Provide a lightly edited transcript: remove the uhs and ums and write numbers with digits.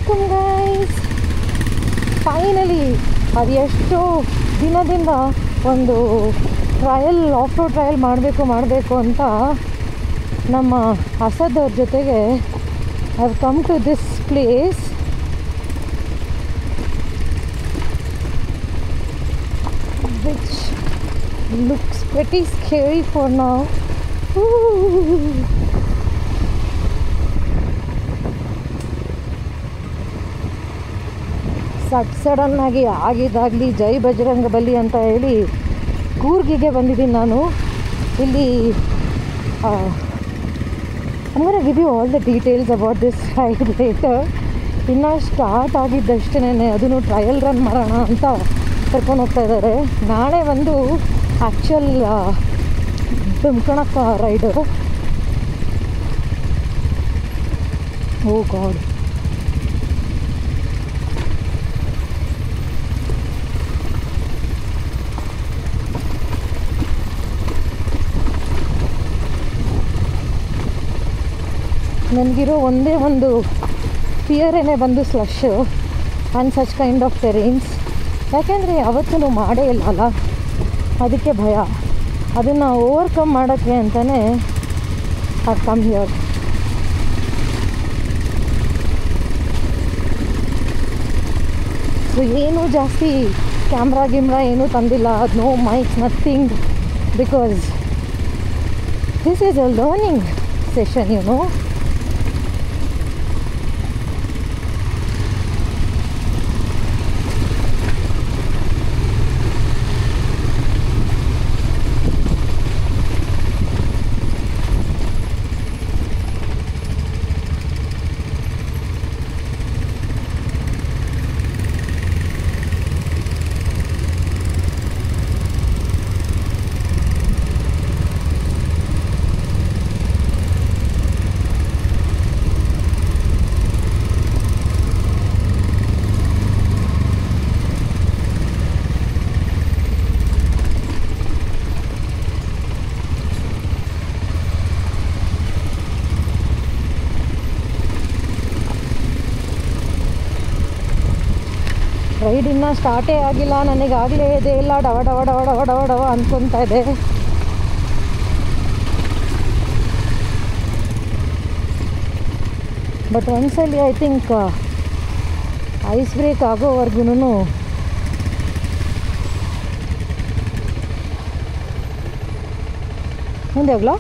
Welcome guys. Finally ಅದು ಎಷ್ಟು ದಿನದಿಂದ ಒಂದು ಟ್ರಯಲ್ ಆಫ್ ರೋಡ್ ಟ್ರಯಲ್ ಮಾಡಬೇಕು ಅಂತ ನಮ್ಮ ಅಸದ್ ಅವ್ರ ಜೊತೆಗೆ I have come to this place. Which looks pretty scary for now. ಸಡನ್ನಾಗಿ ಆಗಿದ್ದಾಗಲಿ ಜೈ ಬಜರಂಗ ಬಲಿ ಅಂತ ಹೇಳಿ ಕೂರ್ಗಿಗೆ ಬಂದಿದ್ದೀನಿ ನಾನು. ಇಲ್ಲಿ I'm gonna give you all the details about this ride later. ಇನ್ನು ಸ್ಟಾರ್ಟ್ ಆಗಿದ್ದಷ್ಟೇ ಅದನ್ನು ಟ್ರಯಲ್ ರನ್ ಮಾಡೋಣ ಅಂತ ಕರ್ಕೊಂಡು ಹೋಗ್ತಾ ಇದ್ದಾರೆ. ನಾಳೆ ಒಂದು ಆ್ಯಕ್ಚುಯಲ್ ಬಿಮ್ಕಣಕ್ಕ ರೈಡು. ಓ ಗಾಡ್, ನನಗಿರೋ ಒಂದೇ ಒಂದು ಫಿಯರೇನೆ ಬಂದು ಸ್ಲಶ್ಶು ಆ್ಯಂಡ್ ಸಚ್ ಕೈಂಡ್ ಆಫ್ ಟೆರೇನ್ಸ್. ಯಾಕೆಂದರೆ ಯಾವತ್ತೂ ಮಾಡೇ ಇಲ್ಲ ಅಲ್ಲ, ಅದಕ್ಕೆ ಭಯ. ಅದನ್ನು ಓವರ್ಕಮ್ ಮಾಡೋಕ್ಕೆ ಅಂತಲೇ ಐ ಕಮ್ ಹಿಯರ್. ಸೊ ಏನೂ ಜಾಸ್ತಿ ಕ್ಯಾಮ್ರಾ ಏನೂ ತಂದಿಲ್ಲ, no mics, nothing, because this is a learning session, you know. Ride ಇನ್ನೂ ಸ್ಟಾರ್ಟೇ ಆಗಿಲ್ಲ, ನನಗಾಗಲೇ ಇದೆ ಎಲ್ಲ ಡವ ಡವ ಡವ ಡವ ಡವ ಡವ ಅಂದ್ಕೊತಾ ಇದೆ. ಬಟ್ ಒಂದ್ಸಲಿ ಐ ಥಿಂಕ್ ಐಸ್ ಬ್ರೇಕ್ ಆಗೋವರೆಗೂ ಮುಂದೆ ಹೋಗ್ಲಾ.